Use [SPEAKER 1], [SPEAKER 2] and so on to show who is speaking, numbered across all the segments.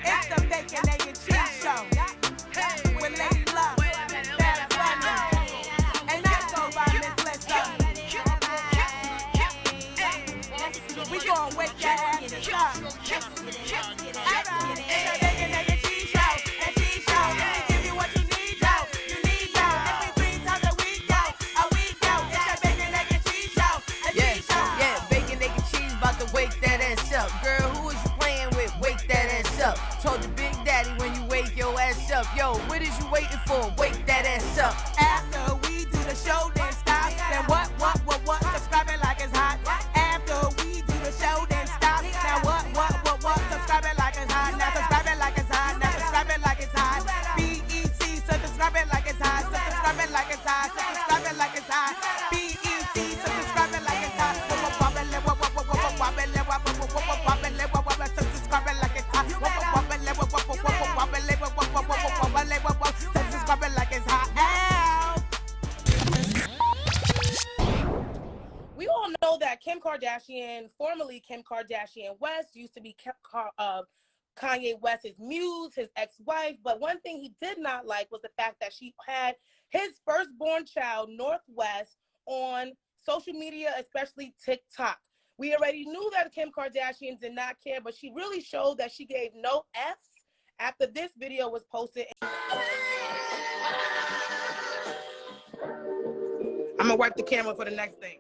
[SPEAKER 1] It's the Bacon, Egg, and Cheese Show with Lady Love, Bad Funny, and I go by Miss Lissa. We gon' wake that ass up. It's the Bacon, Egg, and Cheese Show, and Cheese Show. We give you what you need, yo. You need, yo. Every 3 times a week, yo. It's the Bacon, Egg, and Cheese Show, and Cheese Show.
[SPEAKER 2] Yeah, bacon, egg, and cheese, about to wake that ass up. Girl, who is you playing with? Wake that ass up. Told your big daddy when you wake your ass up. Yo, what is you waiting for? Wake that ass up.
[SPEAKER 1] After we do the show, then stop. Then what? Subscribe it like it's hot. After we do the show, then stop. Now what? Subscribe it like it's hot. Now subscribe it like it's hot. Now subscribe it like it's hot. BEC, so subscribe it like it's hot. So subscribe it like it's hot. So subscribe it like it's hot. BEC, so subscribe it like it's hot. So subscribe it like it's hot. Subscribe it like it's hot.
[SPEAKER 3] We all know that Kim Kardashian, formerly Kim Kardashian West, used to be Kanye West's muse, his ex-wife. But one thing he did not like was the fact that she had his firstborn child, Northwest, on social media, especially TikTok. We already knew that Kim Kardashian did not care, but she really showed that she gave no F's after this video was posted. I'm gonna wipe the camera for the next thing.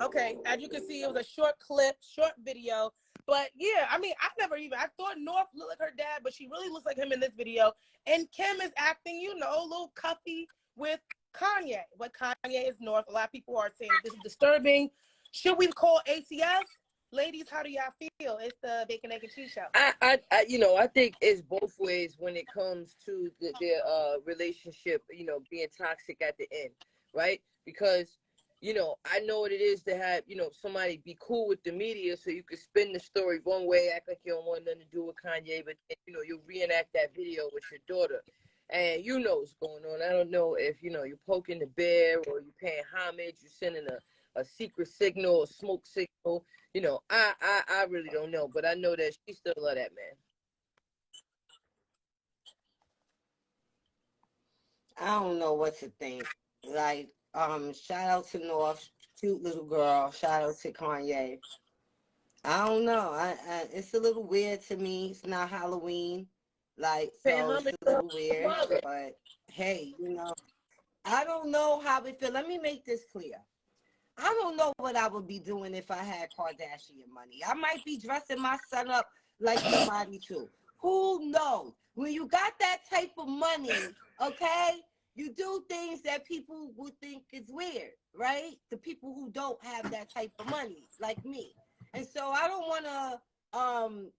[SPEAKER 3] Okay, as you can see, it was a short clip, short video. But yeah, I mean, I thought North looked like her dad, but she really looks like him in this video. And Kim is acting, you know, a little cuffy with Kanye. But Kanye is North. A lot of people are saying this is disturbing. Should we call ACS? Ladies, how do y'all feel? It's the Bacon, Egg, and Cheese Show.
[SPEAKER 2] I think it's both ways when it comes to their relationship, you know, being toxic at the end, right? Because you know, I know what it is to have, you know, somebody be cool with the media so you can spin the story one way, act like you don't want nothing to do with Kanye, but, you know, you reenact that video with your daughter. And you know what's going on. I don't know if, you know, you're poking the bear or you're paying homage, you're sending a secret signal, a smoke signal. You know, I really don't know, but I know that she still love that man.
[SPEAKER 4] I don't know what to think. Like, shout out to North, cute little girl. Shout out to Kanye. I don't know. It's a little weird to me. It's not Halloween, like, so it's a little weird. But hey, you know, I don't know how it feel. Let me make this clear. I don't know what I would be doing if I had Kardashian money. I might be dressing my son up like somebody too. Who knows? When you got that type of money, okay? You do things that people would think is weird, right? The people who don't have that type of money, like me. And so I don't want to,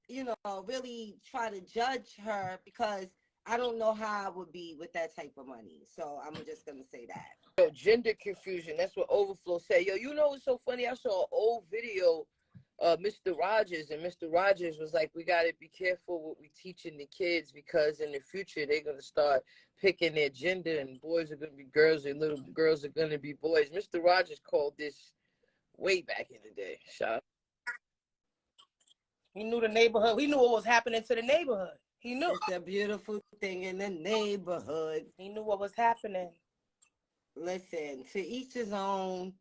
[SPEAKER 4] you know, really try to judge her because I don't know how I would be with that type of money. So I'm just going to say that.
[SPEAKER 2] Yo, gender confusion. That's what Overflow said. Yo, you know what's so funny? I saw an old video of Mr. Rogers, and Mr. Rogers was like, we got to be careful what we teaching the kids because in the future they're going to start picking their gender and boys are going to be girls and little girls are going to be boys. Mr. Rogers called this way back in the day. Shout out.
[SPEAKER 3] He knew the neighborhood. He knew what was happening to the neighborhood. He knew.
[SPEAKER 4] It's a beautiful thing in the neighborhood.
[SPEAKER 3] He knew what was happening.
[SPEAKER 4] Listen, to each his own.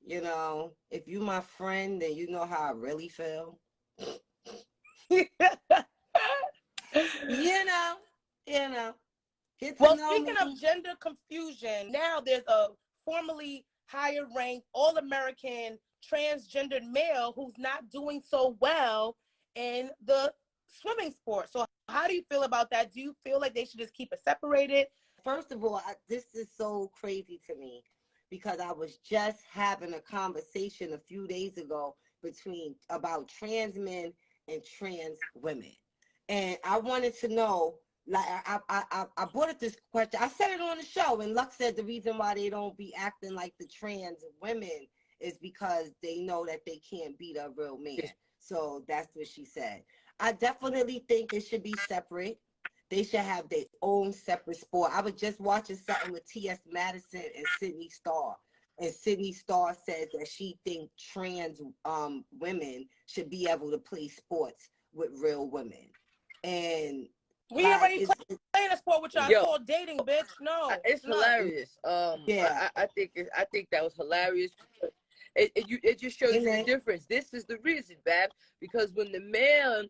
[SPEAKER 4] You know, if you my friend, then you know how I really feel. you know.
[SPEAKER 3] Well, speaking of gender confusion, now there's a formerly higher ranked all-American transgendered male who's not doing so well in the swimming sport. So how do you feel about that? Do you feel like they should just keep it separated?
[SPEAKER 4] First of all, this is so crazy to me because I was just having a conversation a few days ago about trans men and trans women. And I wanted to know, like, I brought up this question. I said it on the show, and Lux said the reason why they don't be acting like the trans women is because they know that they can't beat a real man. So that's what she said. I definitely think it should be separate. They should have their own separate sport. I was just watching something with T.S. Madison and Sydney Starr. And Sydney Starr says that she thinks trans women should be able to play sports with real women. And
[SPEAKER 3] We
[SPEAKER 4] like
[SPEAKER 3] already playing a sport with y'all. It's called dating, bitch. No,
[SPEAKER 2] it's hilarious.
[SPEAKER 4] Yeah.
[SPEAKER 2] I think that was hilarious. It just shows you the difference. This is the reason, Bab, because when the man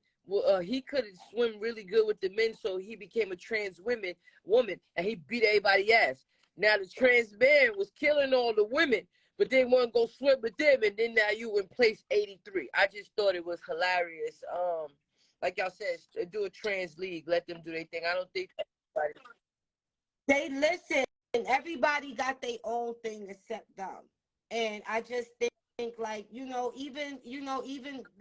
[SPEAKER 2] he couldn't swim really good with the men, so he became a trans woman, and he beat everybody ass. Now the trans man was killing all the women, but they won't go swim with them, and then now you in place 83. I just thought it was hilarious. Like y'all said, do a trans league, let them do their thing. I don't think
[SPEAKER 4] they listen. Everybody got their own thing except them, and I just think like even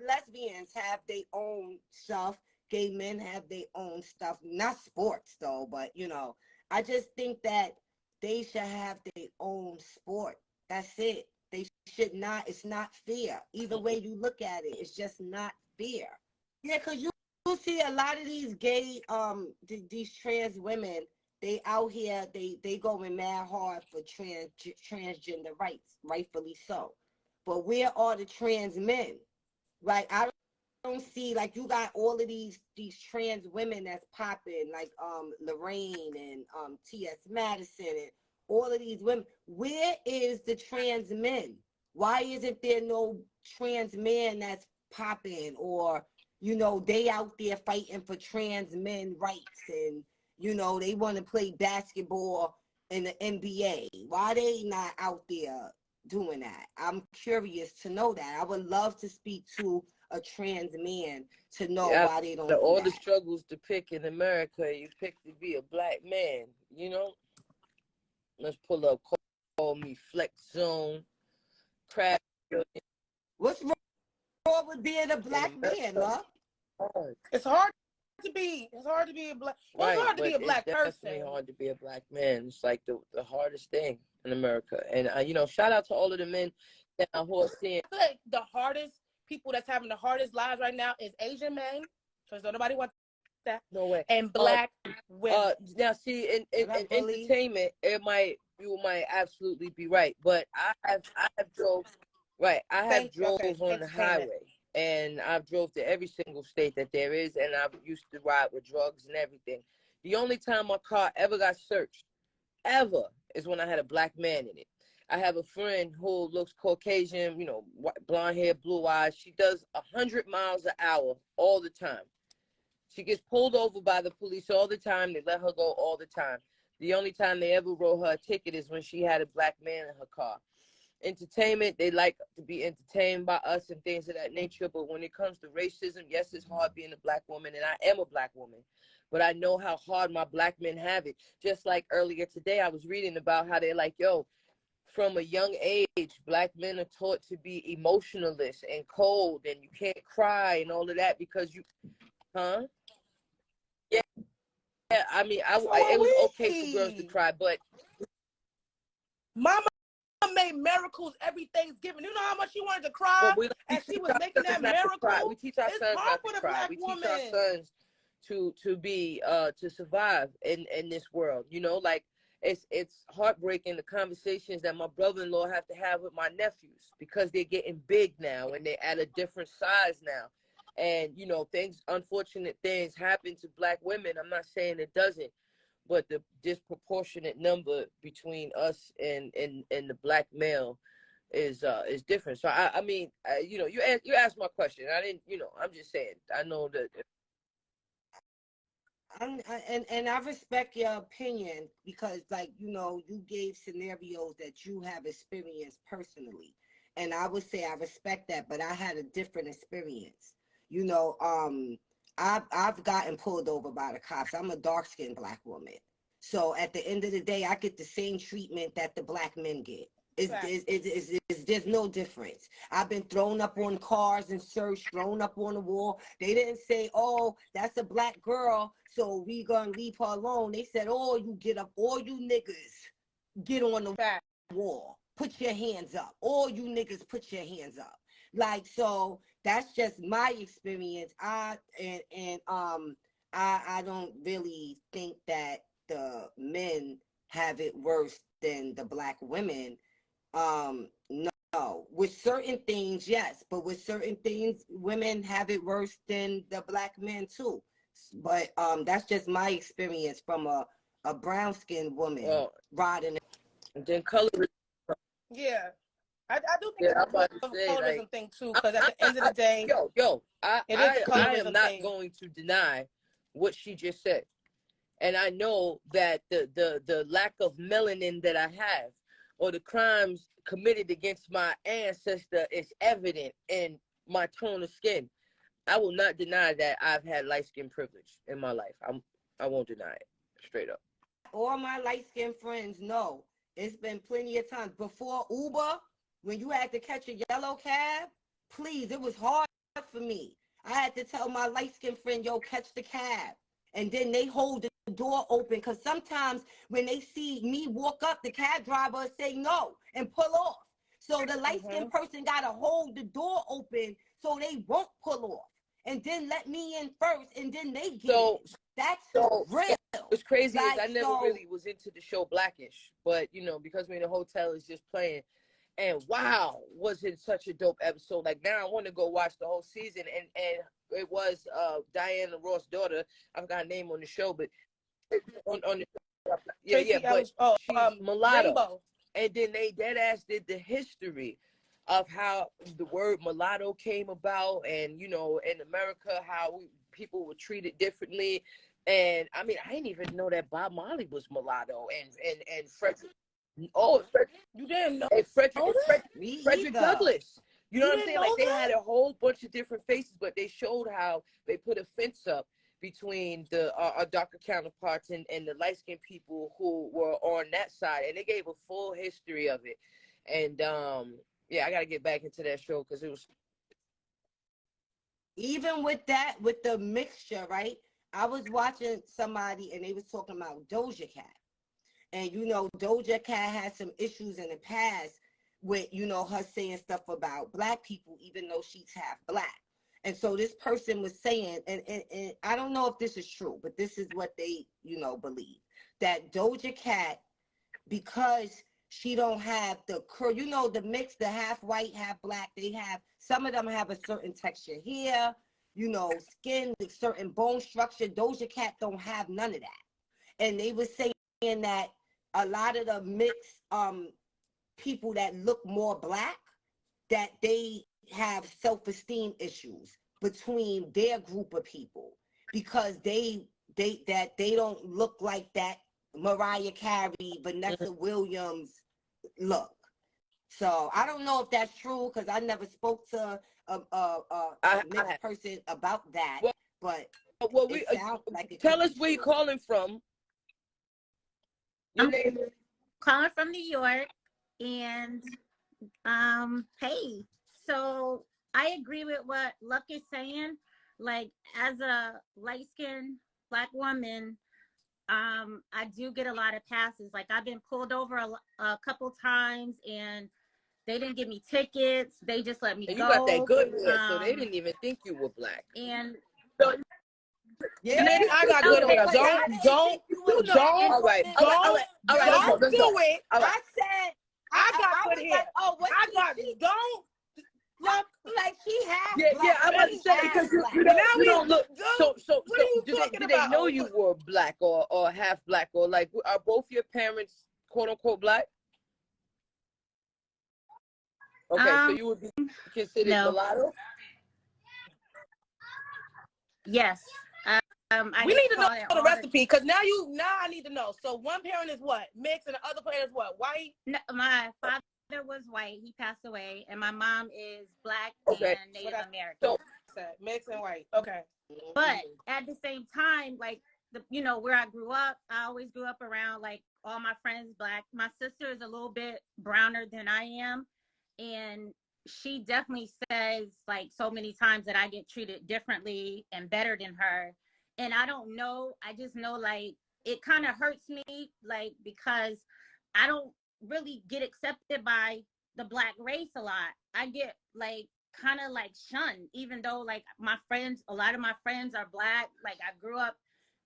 [SPEAKER 4] lesbians have their own stuff. Gay men have their own stuff. Not sports though, but I just think that they should have their own sport. That's it. They should not. It's not fair. Either way you look at it, it's just not fair. Yeah, because you see a lot of these gay, these trans women, they out here, they going mad hard for transgender rights, rightfully so. But where are the trans men? Like, I don't see, like, you got all of these trans women that's popping, like Lorraine and T.S. Madison and all of these women. Where is the trans men? Why isn't there no trans man that's popping, or they out there fighting for trans men rights, and they want to play basketball in the NBA? Why they not out there doing that? I'm curious to know that. I would love to speak to a trans man to know why they don't do
[SPEAKER 2] all
[SPEAKER 4] that.
[SPEAKER 2] the struggles to pick in America, you pick to be a black man, Let's pull up, call me Flex Zone, Crash.
[SPEAKER 4] What's wrong with being a black man, love?
[SPEAKER 3] It's hard to be a black. Well, it's hard to be a black person.
[SPEAKER 2] It's definitely hard to be a black man. It's like the hardest thing in America. And shout out to all of the men that are who are seeing.
[SPEAKER 3] I feel like the hardest people that's having the hardest lives right now is Asian men, because nobody wants that.
[SPEAKER 2] No way.
[SPEAKER 3] And black women.
[SPEAKER 2] Now, see, in entertainment, you might absolutely be right, but I have drove on the highway. And I've drove to every single state that there is, and I've used to ride with drugs and everything. The only time my car ever got searched, ever, is when I had a black man in it. I have a friend who looks Caucasian, blonde hair, blue eyes. She does 100 miles an hour all the time. She gets pulled over by the police all the time. They let her go all the time. The only time they ever wrote her a ticket is when she had a black man in her car. Entertainment, they like to be entertained by us and things of that nature, but when it comes to racism, yes, it's hard being a black woman, and I am a black woman, but I know how hard my black men have it. Just like earlier today, I was reading about how they're like, from a young age, black men are taught to be emotionless and cold, and you can't cry and all of that because yeah, I mean, it was okay for girls to cry, but
[SPEAKER 3] Mama made miracles every Thanksgiving. You know how much she wanted to cry, and she was making that miracle.
[SPEAKER 2] We teach our sons not to cry. We teach our sons to be to survive in this world. Like it's heartbreaking, the conversations that my brother-in-law have to have with my nephews, because they're getting big now and they're at a different size now. And unfortunate things happen to black women. I'm not saying it doesn't, but the disproportionate number between us and the black male is different. So I mean, you asked my question. I didn't, I'm just saying. I know that.
[SPEAKER 4] And I respect your opinion, because, like, you gave scenarios that you have experienced personally, and I would say I respect that. But I had a different experience. I've gotten pulled over by the cops. I'm a dark-skinned black woman. So at the end of the day, I get the same treatment that the black men get. There's no difference. I've been thrown up on cars and searched, thrown up on the wall. They didn't say, oh, that's a black girl, so we gonna leave her alone. They said, oh, you get up, all you niggas get on the wall. Put your hands up. All you niggas put your hands up. Like, so that's just my experience. I don't really think that the men have it worse than the black women. No, with certain things, yes, but with certain things, women have it worse than the black men too. But that's just my experience from a brown skinned woman riding.
[SPEAKER 2] And then color.
[SPEAKER 3] Yeah. I do think
[SPEAKER 2] Yeah, I'm about
[SPEAKER 3] it's
[SPEAKER 2] to
[SPEAKER 3] a
[SPEAKER 2] say,
[SPEAKER 3] colorism
[SPEAKER 2] like,
[SPEAKER 3] thing too, because at the end of the day, it is the
[SPEAKER 2] I am
[SPEAKER 3] colorism
[SPEAKER 2] not
[SPEAKER 3] thing.
[SPEAKER 2] going to deny what she just said. And I know that the lack of melanin that I have or the crimes committed against my ancestor is evident in my tone of skin. I will not deny that I've had light skin privilege in my life. I won't deny it. Straight up.
[SPEAKER 4] All my light skinned friends know it's been plenty of times before Uber, when you had to catch a yellow cab. Please, it was hard for me. I had to tell my light skinned friend, yo, catch the cab. And then they hold the door open, because sometimes when they see me walk up, the cab driver say no and pull off. So the light skinned person got to hold the door open so they won't pull off. And then let me in first, and then they get in. That's real.
[SPEAKER 2] What's crazy is I never really was into the show Blackish, but you know, because we're in a hotel, it's just playing. And wow, was it such a dope episode? Like, now I want to go watch the whole season. And it was Diana Ross' daughter. I forgot her name on the show, but on the but she's mulatto.
[SPEAKER 3] Rainbow.
[SPEAKER 2] And then they dead ass did the history of how the word mulatto came about, and you know, in America, how people were treated differently. And I mean, I didn't even know that Bob Marley was mulatto, and Frederick. Oh,
[SPEAKER 3] you didn't know?
[SPEAKER 2] And Frederick Douglass. You know what I'm saying? Like, they had a whole bunch of different faces, but they showed how they put a fence up between the our darker counterparts and the light-skinned people who were on that side, and they gave a full history of it. And yeah, I gotta get back into that show because it was.
[SPEAKER 4] Even with that, with the mixture, right? I was watching somebody and they was talking about Doja Cat. And, you know, Doja Cat had some issues in the past with, you know, her saying stuff about black people, even though she's half black. And so this person was saying, and I don't know if this is true, but this is what they, you know, believe, that Doja Cat, because she don't have the curl, you know, the mix, the half white, half black, they have, some of them have a certain texture here, you know, skin, with certain bone structure. Doja Cat don't have none of that. And they were saying that a lot of the mixed people that look more black, that they have self-esteem issues between their group of people, because they don't look like that Mariah Carey, Vanessa Williams look. So I don't know if that's true, because I never spoke to a mixed person about that. But
[SPEAKER 2] we
[SPEAKER 4] like
[SPEAKER 2] tell us where you're calling from.
[SPEAKER 5] I'm calling from New York, and hey, so I agree with what Luck is saying. Like, as a light-skinned black woman, I do get a lot of passes. Like, I've been pulled over a couple times, and they didn't give me tickets. They just let me go.
[SPEAKER 2] You got that good hair, so they didn't even think you were black.
[SPEAKER 5] And
[SPEAKER 2] so,
[SPEAKER 3] yeah, I got good hair. Don't do it.
[SPEAKER 4] I said
[SPEAKER 3] I got good hair.
[SPEAKER 4] Like, oh, what
[SPEAKER 3] I got don't
[SPEAKER 4] look like she has.
[SPEAKER 2] Yeah, I'm about to say, because you don't look. So do they know you were black or half black, or like, are both your parents quote unquote black? Okay, so you would be considered mulatto?
[SPEAKER 5] Yes.
[SPEAKER 3] We need to know the recipe, because now I need to know. So one parent is what? Mixed, and the other parent is what? White?
[SPEAKER 5] No, my father was white. He passed away. And my mom is black and Native American.
[SPEAKER 3] So mixed and white. Okay.
[SPEAKER 5] But at the same time, like, you know, where I grew up, I always grew up around, like, all my friends black. My sister is a little bit browner than I am. And she definitely says, like, so many times that I get treated differently and better than her. And I don't know. I just know, like, it kind of hurts me, like, because I don't really get accepted by the black race a lot. I get, like, kind of, like, shunned, even though, like, my friends, a lot of my friends are black. Like, I grew up,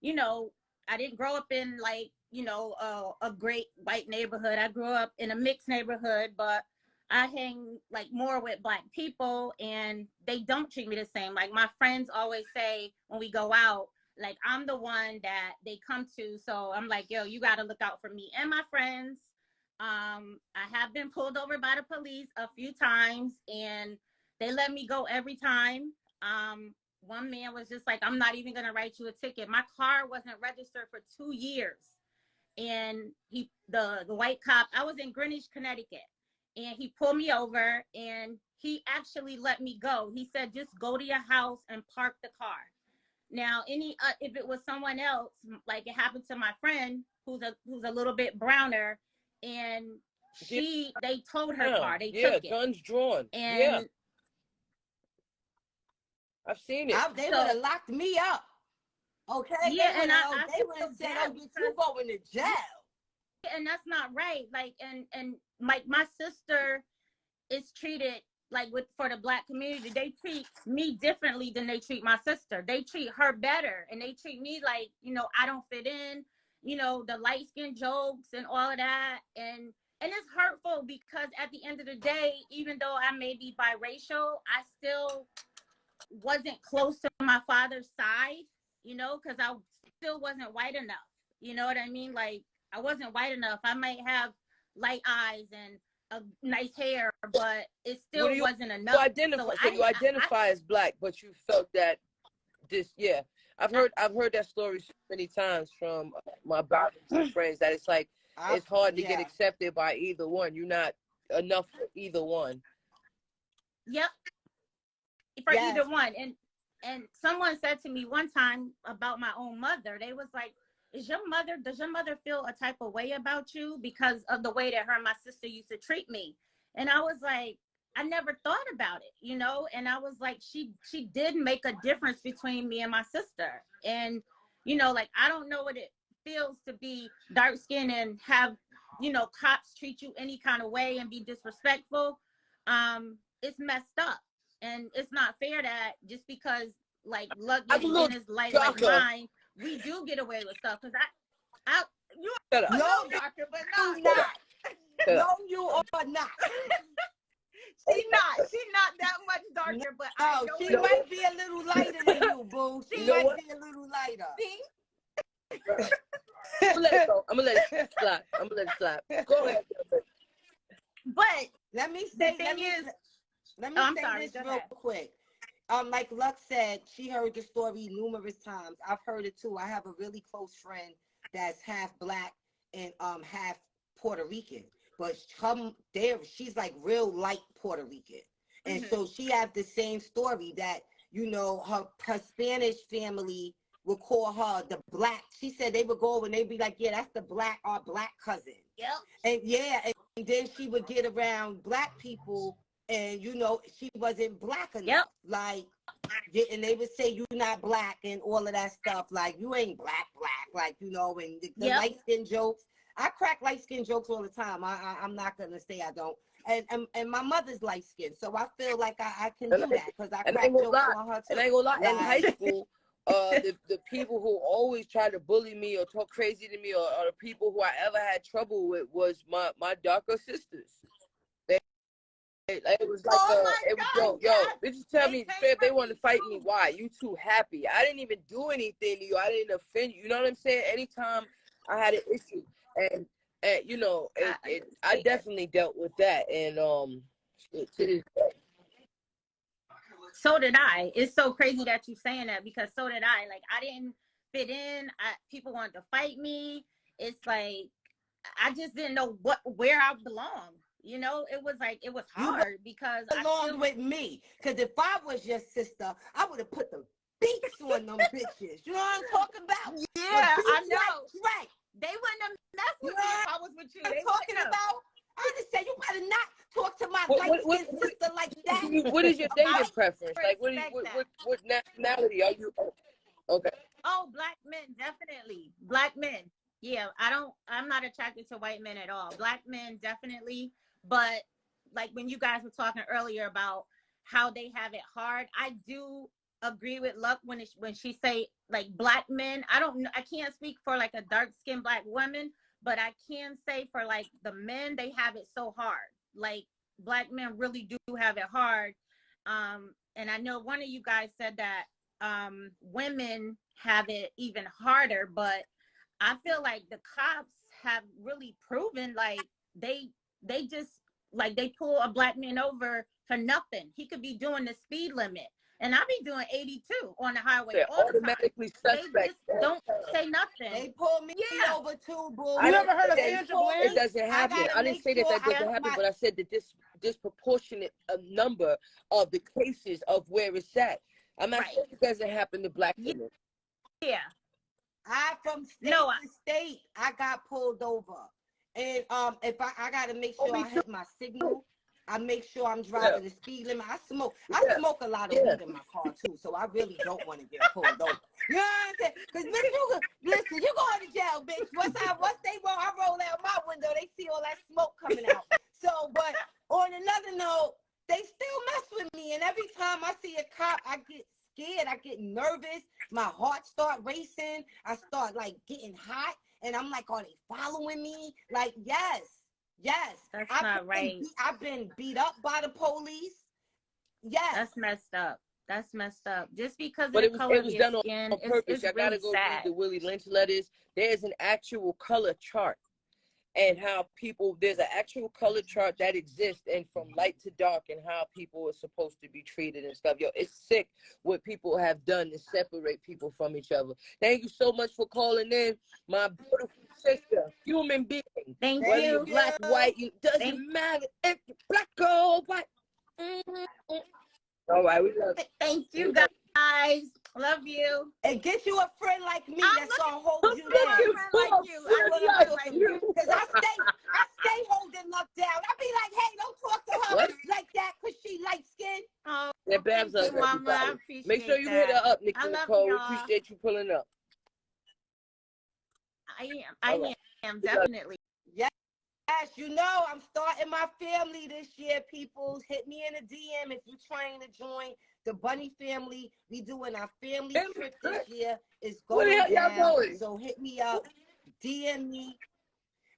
[SPEAKER 5] you know, I didn't grow up in, like, a great white neighborhood. I grew up in a mixed neighborhood, but I hang like more with Black people, and they don't treat me the same. Like my friends always say when we go out, like I'm the one that they come to. So I'm like, yo, you got to look out for me and my friends. I have been pulled over by the police a few times, and they let me go every time. One man was just like, I'm not even going to write you a ticket. My car wasn't registered for 2 years. And the white cop, I was in Greenwich, Connecticut, and he pulled me over and he actually let me go. He said, just go to your house and park the car. Now, if it was someone else, like it happened to my friend who's a little bit browner, and they towed her car, they took it.
[SPEAKER 2] Guns drawn.
[SPEAKER 5] And
[SPEAKER 2] I've seen it.
[SPEAKER 4] They would have locked me up. Okay.
[SPEAKER 5] Yeah,
[SPEAKER 4] they would have said, "Oh, bitch, you going to jail."
[SPEAKER 5] And that's not right. Like, and my sister is treated like for the Black community. They treat me differently than they treat my sister. They treat her better, and they treat me like, I don't fit in. The light skin jokes and all of that, and it's hurtful because at the end of the day, even though I may be biracial, I still wasn't close to my father's side, because I still wasn't white enough. You know what I mean? Like, I wasn't white enough. I might have light eyes and a nice hair, but it still wasn't enough.
[SPEAKER 2] You identify as Black, but you felt that I've heard that story so many times from my biracial friends that it's like it's hard to get accepted by either one. You're not enough for either one.
[SPEAKER 5] Yep. For either one. And someone said to me one time about my own mother, they was like, does your mother feel a type of way about you because of the way that her and my sister used to treat me? And I was like, I never thought about it, and I was like, she did make a difference between me and my sister. And, like, I don't know what it feels to be dark skinned and have, cops treat you any kind of way and be disrespectful. It's messed up. And it's not fair that just because, like, lucky skin is light like mine, we do get away with stuff. Because you're a little darker, but not.
[SPEAKER 4] No, you are not.
[SPEAKER 5] She's not that much darker, but
[SPEAKER 4] she might be a little lighter than you, boo. She might be a little lighter.
[SPEAKER 5] See?
[SPEAKER 2] I'm gonna let it go. I'm gonna let it slide. Go ahead.
[SPEAKER 5] But
[SPEAKER 4] let me say this real quick. Like Lux said, she heard the story numerous times. I've heard it too. I have a really close friend that's half Black and half Puerto Rican, but she's like real light Puerto Rican, and so she have the same story that her Spanish family would call her the Black. She said they would go over and they'd be like, yeah, that's our Black cousin.
[SPEAKER 5] Yep.
[SPEAKER 4] And then she would get around Black people. And she wasn't Black enough.
[SPEAKER 5] Yep.
[SPEAKER 4] Like, and they would say you're not Black and all of that stuff. Like, you ain't black. Like, and the light skin jokes. I crack light skin jokes all the time. I'm not gonna say I don't. And my mother's light skin, so I feel like I can do that because I crack jokes on her too.
[SPEAKER 2] And I ain't gonna lie. In high school, the people who always tried to bully me or talk crazy to me or the people who I ever had trouble with was my darker sisters. It was like, they just tell me if they want to fight me, why? You too happy. I didn't even do anything to you. I didn't offend you. You know what I'm saying? Anytime I had an issue, and I definitely dealt with that, and
[SPEAKER 5] so did I. It's so crazy that you saying that because so did I. Like, I didn't fit in. People wanted to fight me. It's like I just didn't know where I belonged. It was hard because
[SPEAKER 4] along with me. Because if I was your sister, I would have put the beats on them bitches. You know what I'm talking about?
[SPEAKER 5] Yeah, I know.
[SPEAKER 4] Right.
[SPEAKER 5] They wouldn't have messed with me if I was with you.
[SPEAKER 4] I'm talking about. I just said you better not talk to my light-skinned sister like that.
[SPEAKER 2] What is your dating preference? Like, what nationality are you? Okay.
[SPEAKER 5] Oh, Black men, definitely. Black men. Yeah, I'm not attracted to white men at all. Black men, definitely. But like when you guys were talking earlier about how they have it hard, I do agree with Luck when she say like black men. I don't know. I can't speak for like a dark skinned black woman, but I can say for like the men, they have it so hard. Like black men really do have it hard. And I know one of you guys said that women have it even harder, but I feel like the cops have really proven like they just like they pull a black man over for nothing. He could be doing the speed limit. And I be doing 82 on the highway
[SPEAKER 2] They're
[SPEAKER 5] all the time.
[SPEAKER 2] automatically
[SPEAKER 5] They
[SPEAKER 2] suspect.
[SPEAKER 5] just don't say nothing.
[SPEAKER 4] They pulled me
[SPEAKER 5] Yeah.
[SPEAKER 4] over too, boo.
[SPEAKER 3] You ever heard of
[SPEAKER 4] They
[SPEAKER 3] Sandra
[SPEAKER 4] pulled
[SPEAKER 3] Bland?
[SPEAKER 2] It doesn't happen.
[SPEAKER 4] gotta
[SPEAKER 2] I didn't
[SPEAKER 4] make
[SPEAKER 2] say that
[SPEAKER 4] sure
[SPEAKER 2] that doesn't
[SPEAKER 4] I-
[SPEAKER 2] happen,
[SPEAKER 4] my-
[SPEAKER 2] but I said that this disproportionate number of the cases of where it's at. I'm not
[SPEAKER 5] Right.
[SPEAKER 2] saying it doesn't happen to black
[SPEAKER 5] Yeah.
[SPEAKER 2] women.
[SPEAKER 5] Yeah.
[SPEAKER 4] I from state
[SPEAKER 5] No,
[SPEAKER 4] to state, I got pulled over. And if I gotta make
[SPEAKER 2] Oh,
[SPEAKER 4] sure
[SPEAKER 2] me
[SPEAKER 4] I hit my signal, I make sure I'm
[SPEAKER 2] Yeah.
[SPEAKER 4] driving the speed limit. I smoke a lot of
[SPEAKER 2] Yeah.
[SPEAKER 4] weed in my car too, so I really don't want to get pulled over. You know what I'm saying? Because listen, you going to jail, bitch. Once they roll out my window, they see all that smoke coming out. So, but on another note, they still mess with me, and every time I see a cop, I get scared. I get nervous. My heart start racing. I start like getting hot, and I'm like, are they following me? Like, yes.
[SPEAKER 5] that's
[SPEAKER 4] I've
[SPEAKER 5] not right.
[SPEAKER 4] I've been beat up by the police. Yes.
[SPEAKER 5] That's messed up. That's messed up. Just because
[SPEAKER 2] But
[SPEAKER 5] of the color
[SPEAKER 2] it
[SPEAKER 5] of
[SPEAKER 2] was
[SPEAKER 5] your
[SPEAKER 2] done
[SPEAKER 5] skin,
[SPEAKER 2] on purpose.
[SPEAKER 5] it's
[SPEAKER 2] I gotta
[SPEAKER 5] really
[SPEAKER 2] go
[SPEAKER 5] sad.
[SPEAKER 2] read the Willie Lynch letters. There's an actual color chart, and how there's an actual color chart that exists, and from light to dark, and how people are supposed to be treated and stuff. Yo, it's sick what people have done to separate people from each other. Thank you so much for calling in, my beautiful sister, human being.
[SPEAKER 5] Thank
[SPEAKER 2] Whether
[SPEAKER 5] you.
[SPEAKER 2] you're black, white, it doesn't
[SPEAKER 5] Thank-
[SPEAKER 2] matter if you're black or white. All right, we love you.
[SPEAKER 5] Thank you guys. Love you.
[SPEAKER 4] And get you a friend like me
[SPEAKER 5] I'm
[SPEAKER 4] that's gonna hold you
[SPEAKER 5] for a
[SPEAKER 4] down.
[SPEAKER 5] friend like you. I need a friend like you.
[SPEAKER 4] Because I stay holding Luck down. I be like, hey, don't talk to her
[SPEAKER 2] What?
[SPEAKER 4] like that because she light skinned.
[SPEAKER 5] Oh,
[SPEAKER 2] Yeah, Babs
[SPEAKER 5] thank
[SPEAKER 2] loves
[SPEAKER 5] you, Mama. I
[SPEAKER 2] everybody.
[SPEAKER 5] appreciate
[SPEAKER 2] Make sure you
[SPEAKER 5] that.
[SPEAKER 2] hit her up, Nikki
[SPEAKER 5] I love
[SPEAKER 2] Nicole. We
[SPEAKER 5] y'all.
[SPEAKER 2] appreciate you pulling up.
[SPEAKER 5] I
[SPEAKER 2] All right.
[SPEAKER 5] am definitely.
[SPEAKER 4] Yes, you know I'm starting my family this year, people. Hit me in a DM if you're trying to join the Bunny family. We doing our family trip this year. It's
[SPEAKER 2] Where
[SPEAKER 4] going
[SPEAKER 2] the hell y'all
[SPEAKER 4] down.
[SPEAKER 2] going?
[SPEAKER 4] So hit me up, DM me.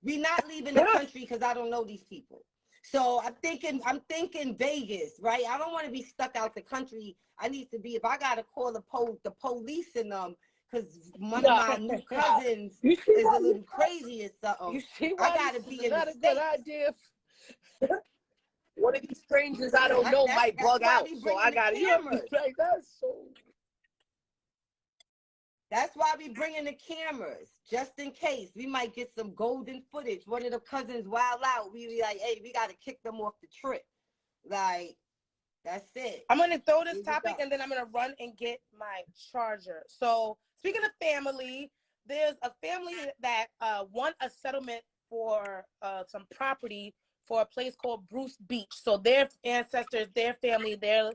[SPEAKER 4] We're not leaving the country because I don't know these people. So I'm thinking Vegas, right? I don't want to be stuck out the country. I need to be, if I gotta call the police and because one of my new cousins is a little crazy or something.
[SPEAKER 2] You see why
[SPEAKER 4] I gotta
[SPEAKER 2] this
[SPEAKER 4] be
[SPEAKER 2] is
[SPEAKER 4] in the
[SPEAKER 2] not a good
[SPEAKER 4] States.
[SPEAKER 2] idea? One of these strangers I don't know might bug
[SPEAKER 4] why
[SPEAKER 2] out,
[SPEAKER 4] we
[SPEAKER 2] so I
[SPEAKER 4] bringing the
[SPEAKER 2] gotta. You know,
[SPEAKER 4] cameras.
[SPEAKER 2] like that's so.
[SPEAKER 4] That's why we bringing the cameras, just in case. We might get some golden footage. One of the cousins wild out. We be like, hey, we got to kick them off the trip. Like, that's it.
[SPEAKER 3] I'm going to throw this
[SPEAKER 4] Here we
[SPEAKER 3] topic
[SPEAKER 4] go.
[SPEAKER 3] and then I'm going to run and get my charger. So, speaking of family, there's a family that won a settlement for some property for a place called Bruce Beach. So, their ancestors, their family, their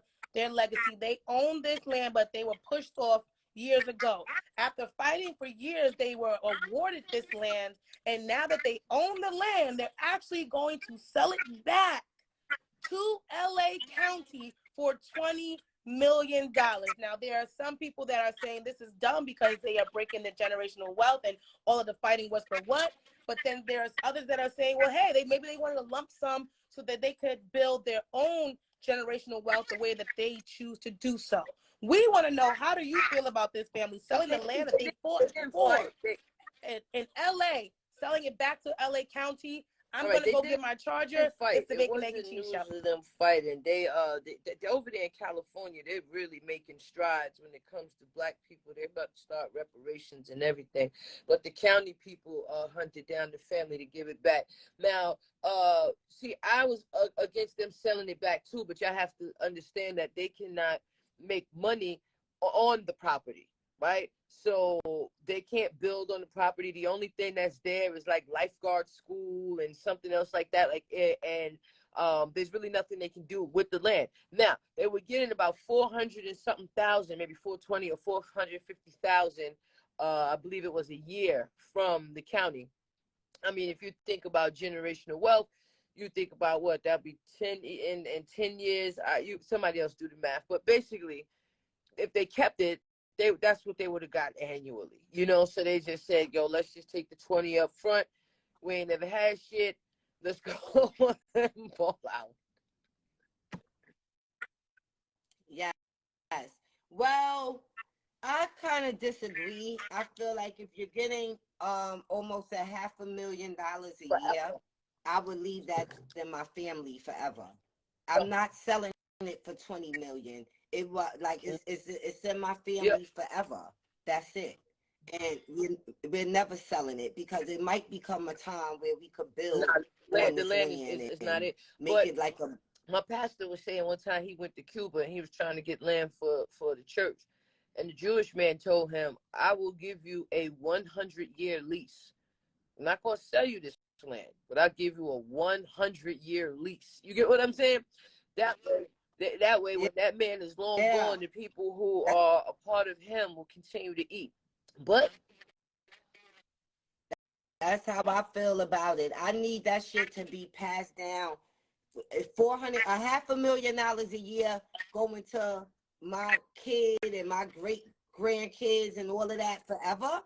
[SPEAKER 3] legacy, they own this land, but they were pushed off years ago. After fighting for years, they were awarded this land, and now that they own the land, they're actually going to sell it back to LA County for $20 million. Now, there are some people that are saying this is dumb because they are breaking the generational wealth and all of the fighting was for what? But then there's others that are saying, well, hey, maybe they wanted a lump sum so that they could build their own generational wealth the way that they choose to do so. We want to know, how do you feel about this family selling the land that they fought for in LA, selling it back to LA County? I'm
[SPEAKER 2] Right,
[SPEAKER 3] gonna go get my charger.
[SPEAKER 2] Fight.
[SPEAKER 3] It's the
[SPEAKER 2] It
[SPEAKER 3] Bacon
[SPEAKER 2] wasn't
[SPEAKER 3] Egg and Cheese
[SPEAKER 2] news
[SPEAKER 3] Show.
[SPEAKER 2] of them fighting. They over there in California, they're really making strides when it comes to black people. They're about to start reparations and everything. But the county people hunted down the family to give it back. Now, see, I was against them selling it back too, but y'all have to understand that they cannot make money on the property, right? So they can't build on the property. The only thing that's there is like lifeguard school and something else like that. And there's really nothing they can do with the land. Now, they were getting about 400 and something thousand, maybe 420 or 450,000, I believe it was a year, from the county. I mean, if you think about generational wealth, you think about what that'd be 10 in 10 years. Somebody else do the math, but basically, if they kept it, that's what they would have got annually, you know. So they just said, yo, let's just take the 20 up front. We ain't never had shit. Let's go and ball out.
[SPEAKER 4] Yes. Well, I kind of disagree. I feel like if you're getting almost $500,000 a year, I would leave that in my family forever. I'm not selling it for 20 million. It was like it's in my family forever. That's it. And we're never selling it because it might become a time where we could build on
[SPEAKER 2] The
[SPEAKER 4] this
[SPEAKER 2] land
[SPEAKER 4] land
[SPEAKER 2] is
[SPEAKER 4] and
[SPEAKER 2] not it.
[SPEAKER 4] make
[SPEAKER 2] But
[SPEAKER 4] it like a.
[SPEAKER 2] my pastor was saying one time he went to Cuba and he was trying to get land for the church. And the Jewish man told him, I will give you a 100-year lease. I'm not going to sell you this land, but I'll give you a 100-year lease. You get what I'm saying? That way, when that man is long gone, the people who are a part of him will continue to eat. But
[SPEAKER 4] that's how I feel about it. I need that shit to be passed down. $500,000 a year going to my kid and my great grandkids and all of that forever.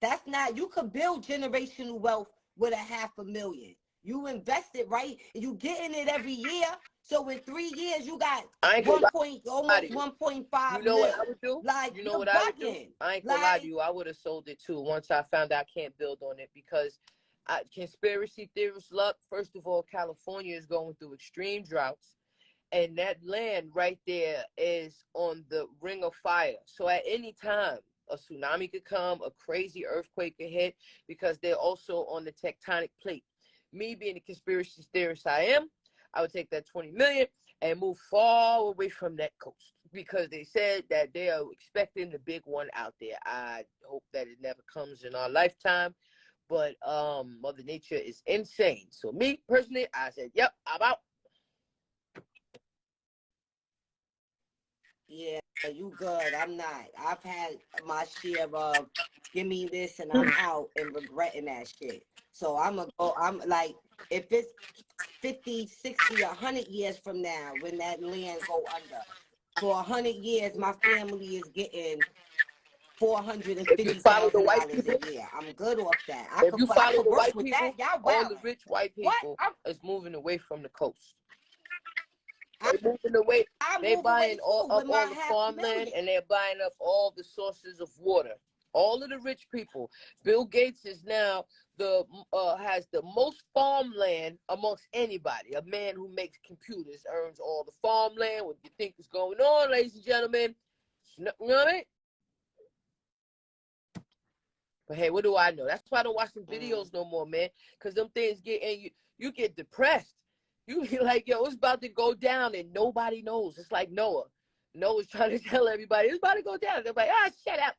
[SPEAKER 4] That's not. You could build generational wealth with $500,000. You invest it right, and you getting it every year. So in 3 years, you got almost 1.5.
[SPEAKER 2] You know what I would do?
[SPEAKER 4] Like,
[SPEAKER 2] you know what I would do? I ain't gonna lie to you. I would have sold it too once I found out I can't build on it because conspiracy theorists luck. First of all, California is going through extreme droughts, and that land right there is on the ring of fire. So at any time, a tsunami could come, a crazy earthquake could hit because they're also on the tectonic plate. Me being the conspiracy theorist I am, I would take that 20 million and move far away from that coast because they said that they are expecting the big one out there. I hope that it never comes in our lifetime, but Mother Nature is insane. So me personally, I said, yep, I'm out.
[SPEAKER 4] Yeah, you good. I'm not. I've had my share of give me this and I'm out and regretting that shit. So I'm like, if it's 50, 60, 100 years from now when that land go under, for 100 years, my family is getting $450,000 a year. I'm good off that. I could work with that. Y'all
[SPEAKER 2] all the rich white people is moving away from the coast. They're moving away. They're buying all the farmland and they're buying up all the sources of water. All of the rich people. Bill Gates is now has the most farmland amongst anybody. A man who makes computers earns all the farmland. What do you think is going on, ladies and gentlemen? You know what I mean? But hey, what do I know? That's why I don't watch some videos no more, man. Because them things you get depressed. You be like, yo, it's about to go down and nobody knows. It's like Noah. Noah's trying to tell everybody it's about to go down. They're like, shut up.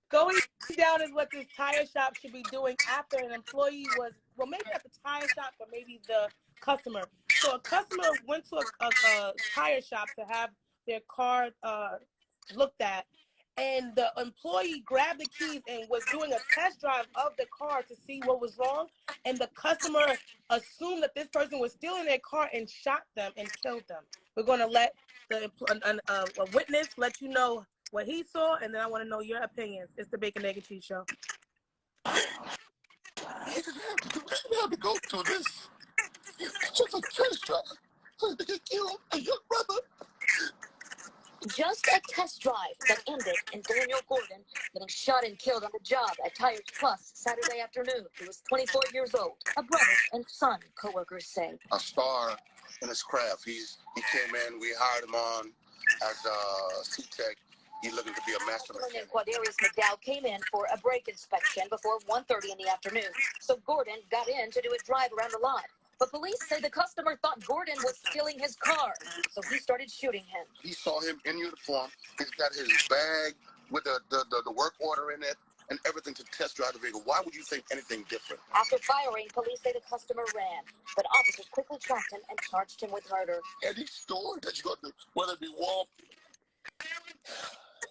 [SPEAKER 3] Going down is what this tire shop should be doing after an employee was, well, maybe at the tire shop, but maybe the customer. So a customer went to a tire shop to have their car looked at, and the employee grabbed the keys and was doing a test drive of the car to see what was wrong, and the customer assumed that this person was stealing their car and shot them and killed them. We're going to let a witness let you know what he saw, and then I want to know your opinions. It's the Bacon, Egg, and Cheese Show.
[SPEAKER 6] You have to go through this. It's just a test drive. So they can kill a young brother.
[SPEAKER 7] Just a test drive that ended in Daniel Gordon getting shot and killed on the job at Tires Plus Saturday afternoon. He was 24 years old. A brother and son, co-workers say.
[SPEAKER 6] A star in his craft. He came in, we hired him on as a C-Tech. He's looking to be a master mechanic.
[SPEAKER 7] Quadarius McDowell came in for a brake inspection before 1:30 in the afternoon. So Gordon got in to do a drive around the lot. But police say the customer thought Gordon was stealing his car, so he started shooting him.
[SPEAKER 6] He saw him in uniform. He's got his bag with the work order in it and everything to test drive the vehicle. Why would you think anything different?
[SPEAKER 7] After firing, police say the customer ran, but officers quickly tracked him and charged him with murder.
[SPEAKER 6] Any store that you go to, whether it be Walmart.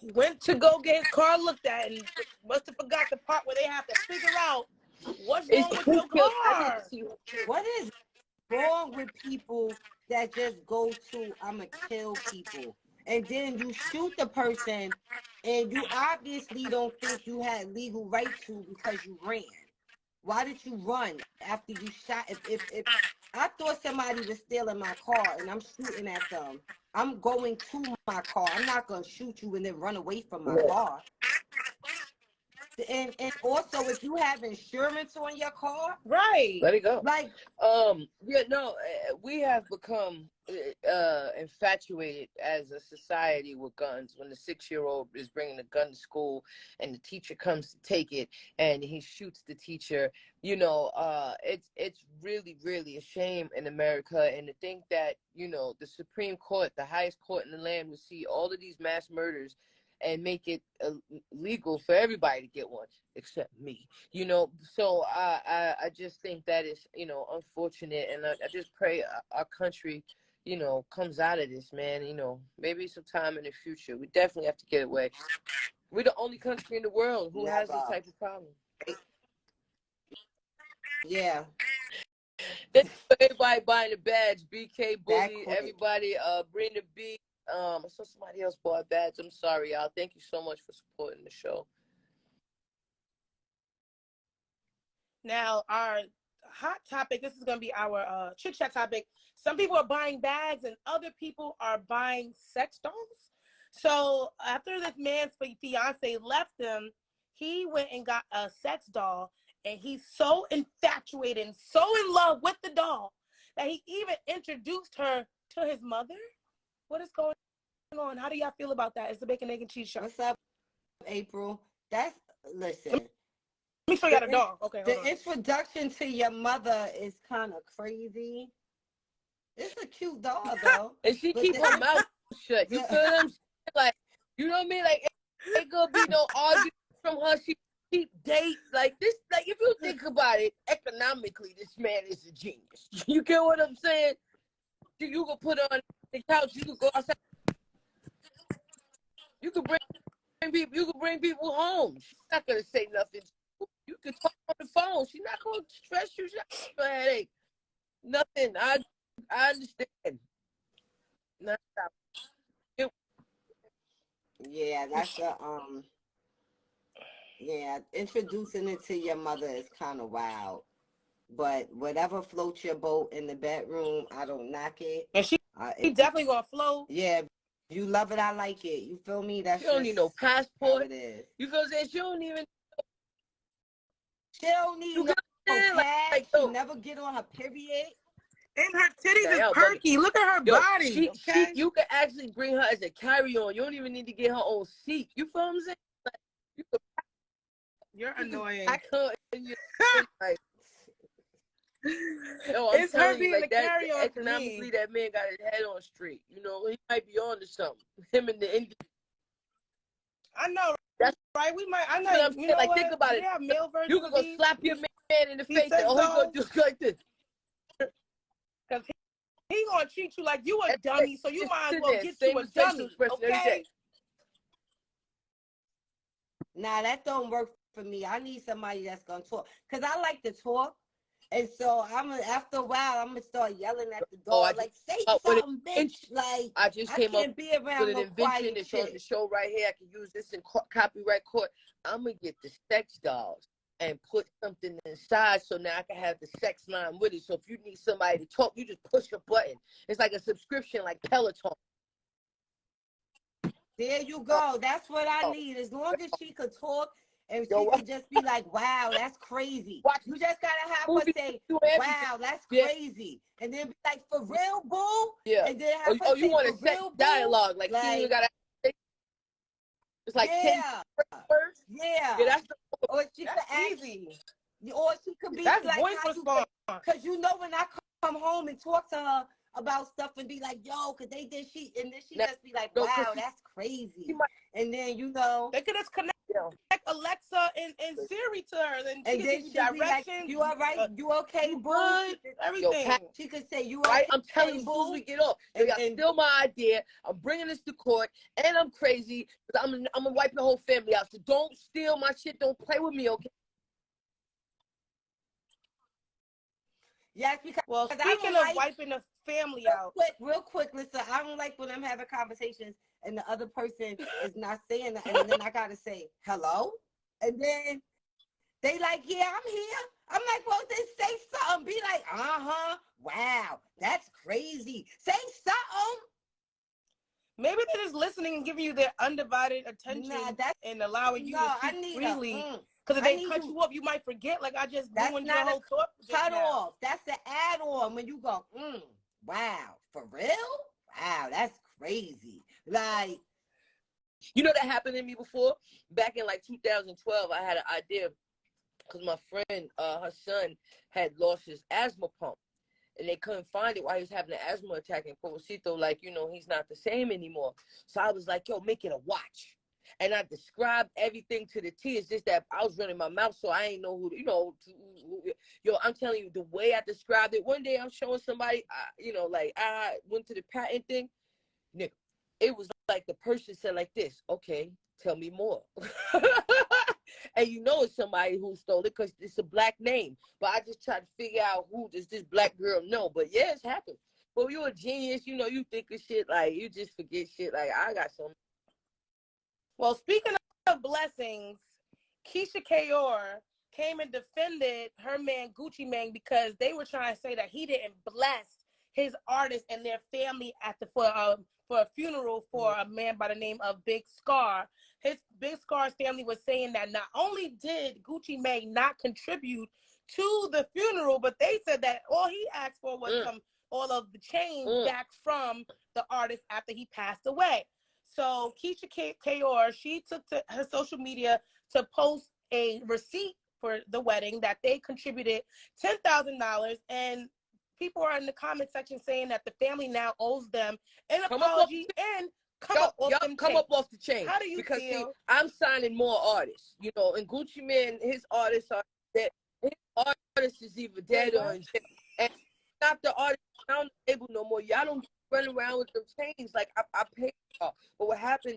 [SPEAKER 3] He went to go get his car looked at and must have forgot the part where they have to figure out what's wrong with your car.
[SPEAKER 4] What is wrong with people that just go to, I'ma kill people? and then you shoot the person, and you obviously don't think you had legal right to because you ran. Why did you run after you shot? If I thought somebody was stealing my car and I'm shooting at them, I'm going to my car. I'm not gonna shoot you and then run away from my car. And also, if you have insurance on your car,
[SPEAKER 3] Right.
[SPEAKER 2] Let it go.
[SPEAKER 4] like,
[SPEAKER 2] Yeah, no, we have become infatuated as a society with guns. When the 6-year-old is bringing a gun to school and the teacher comes to take it and he shoots the teacher, you know, it's really, really a shame in America. And to think that, you know, the Supreme Court, the highest court in the land, will see all of these mass murders and make it legal for everybody to get one except me, you know. So I just think that is, you know, unfortunate, and I just pray our country, you know, comes out of this, man. You know, maybe sometime in the future. We definitely have to get away. We're the only country in the world who has this type of problem.
[SPEAKER 4] yeah.
[SPEAKER 2] Thank you for everybody buying the badge. BK
[SPEAKER 4] That
[SPEAKER 2] Bully,
[SPEAKER 4] quick.
[SPEAKER 2] everybody, bring the beat. I saw somebody else bought a badge. I'm sorry, y'all. Thank you so much for supporting the show.
[SPEAKER 3] Now, our hot topic, this is going to be our chit chat topic. Some people are buying bags and other people are buying sex dolls. So after this man's fiance left him, he went and got a sex doll, and he's so infatuated and so in love with the doll that he even introduced her to his mother. What is going on? How do y'all feel about that? It's the Bacon, Egg, and Cheese Show.
[SPEAKER 4] What's up, April? Listen.
[SPEAKER 3] Let me show y'all the dog. Okay, hold
[SPEAKER 4] The
[SPEAKER 3] on.
[SPEAKER 4] introduction to your mother is kind of crazy. It's a cute doll, though.
[SPEAKER 2] And she keep her mouth shut. You feel what I'm saying? Like, you know what I mean? Like, ain't gonna be no argument from her. She keep date like this. Like, if you think about it, economically, this man is a genius. You get what I'm saying? You can put her on the couch. You can go outside. You can bring people home. She's not gonna say nothing. You can talk on the phone. She's not gonna stress you. She's not gonna have a headache. Nothing. I understand. Not
[SPEAKER 4] Yeah, that's yeah, introducing it to your mother is kind of wild. But whatever floats your boat in the bedroom, I don't knock it.
[SPEAKER 3] And she definitely gonna float.
[SPEAKER 4] Yeah, if you love it, I like it. You feel me? That's
[SPEAKER 2] she don't need no passport.
[SPEAKER 4] it is.
[SPEAKER 2] You feel what I'm saying? She don't even.
[SPEAKER 4] She don't need no cash. She never get on her period.
[SPEAKER 3] And her titties is perky. Look at her body.
[SPEAKER 2] You can actually bring her as a carry-on. You don't even need to get her own seat. You feel what I'm saying? Like,
[SPEAKER 3] you're annoying.
[SPEAKER 2] Like, yo,
[SPEAKER 3] it's her
[SPEAKER 2] you,
[SPEAKER 3] being
[SPEAKER 2] like,
[SPEAKER 3] the carry-on.
[SPEAKER 2] Economically, that man got his head on straight. You know, he might be on to something. Him and the Indian.
[SPEAKER 3] I know,
[SPEAKER 2] that's
[SPEAKER 3] right? We might. I know.
[SPEAKER 2] What I'm saying. Like, think about it. You can go slap your man in the face, and all he gonna do is like this.
[SPEAKER 3] Because he gonna treat you like you a dummy, so you might as well get you a dummy. Okay.
[SPEAKER 4] Nah, that don't work for me. I need somebody that's gonna talk, cause I like to talk, and so after a while I'm gonna start yelling at the dog like, "Say something, bitch!" Like
[SPEAKER 2] I just came
[SPEAKER 4] can't
[SPEAKER 2] up
[SPEAKER 4] be around
[SPEAKER 2] with an invention that's on the show right here. I can use this in copyright court. I'm gonna get the sex dolls and put something inside, so now I can have the sex line with it. So if you need somebody to talk, you just push a button. It's like a subscription, like Peloton.
[SPEAKER 4] There you go. That's what I need. As long as she could talk and she could just be like, "Wow, that's crazy." You just gotta have her say, "Wow, that's crazy," and then be like, "For real, boo."
[SPEAKER 2] Yeah.
[SPEAKER 4] And then have her
[SPEAKER 2] you want to set dialogue, like she even gotta. It's like 10 words.
[SPEAKER 4] Yeah.
[SPEAKER 2] That's
[SPEAKER 4] or she could
[SPEAKER 3] easy.
[SPEAKER 4] Or she could be
[SPEAKER 3] that's
[SPEAKER 4] like,
[SPEAKER 3] voice response.
[SPEAKER 4] Because you know when I come home and talk to her about stuff and be like, "Yo, cause they did she," and then she just be like, "Wow, that's crazy." And then
[SPEAKER 3] they could just connect Alexa and Siri to her, and then she be like,
[SPEAKER 4] "You all right? You okay, boo?"
[SPEAKER 3] Everything.
[SPEAKER 4] She could say, "You
[SPEAKER 2] right?"
[SPEAKER 4] okay,
[SPEAKER 2] I'm telling you, as soon as we get off, y'all steal my idea. I'm bringing this to court, and I'm crazy because I'm gonna wipe your whole family out. So don't steal my shit. Don't play with me, okay?
[SPEAKER 4] Yes, because
[SPEAKER 3] speaking of wiping the family out.
[SPEAKER 4] Real quick, listen, I don't like when I'm having conversations and the other person is not saying nothing, and then I gotta say hello, and then they like, yeah, I'm here. I'm like, well, then say something. Be like, wow, that's crazy. Say something.
[SPEAKER 3] Maybe they're just listening and giving you their undivided attention and allowing you to speak freely. Because if they cut you off, you might forget. Like I just ruined your whole thought.
[SPEAKER 4] Cut off. That's the add-on when you go, wow, for real? Wow, that's crazy. Like,
[SPEAKER 2] you know, that happened to me before. Back in like 2012, I had an idea because my friend, her son had lost his asthma pump. And they couldn't find it while he was having an asthma attack in Pobrecito. Like, you know, he's not the same anymore. So I was like, yo, make it a watch. And I described everything to the T. It's just that I was running my mouth, so I ain't know who, you know, yo, I'm telling you, the way I described it, one day I'm showing somebody, you know, like I went to the patent thing. Nigga, it was like the person said like this, okay, tell me more. And you know it's somebody who stole it because it's a black name. But I just tried to figure out who does this black girl know. But yeah, it's happened. But you're a genius. You know, you think of shit like you just forget shit. Like I got some.
[SPEAKER 3] Well, speaking of blessings, Keyshia came and defended her man Gucci Mane because they were trying to say that he didn't bless his artists and their family at the for a funeral for a man by the name of Big Scarr. His Big Scarr's family was saying that not only did Gucci Mane not contribute to the funeral, but they said that all he asked for was all of the change back from the artist after he passed away. So Keyshia, she took to her social media to post a receipt for the wedding that they contributed $10,000, and people are in the comment section saying that the family now owes them an apology and come up off the chain. How do you feel? See,
[SPEAKER 2] I'm signing more artists, you know, and Gucci Mane, his artists are dead. His artist is either dead or in jail. And not the artist on the label no more. Y'all don't run around with them chains like I paid y'all. But what happened,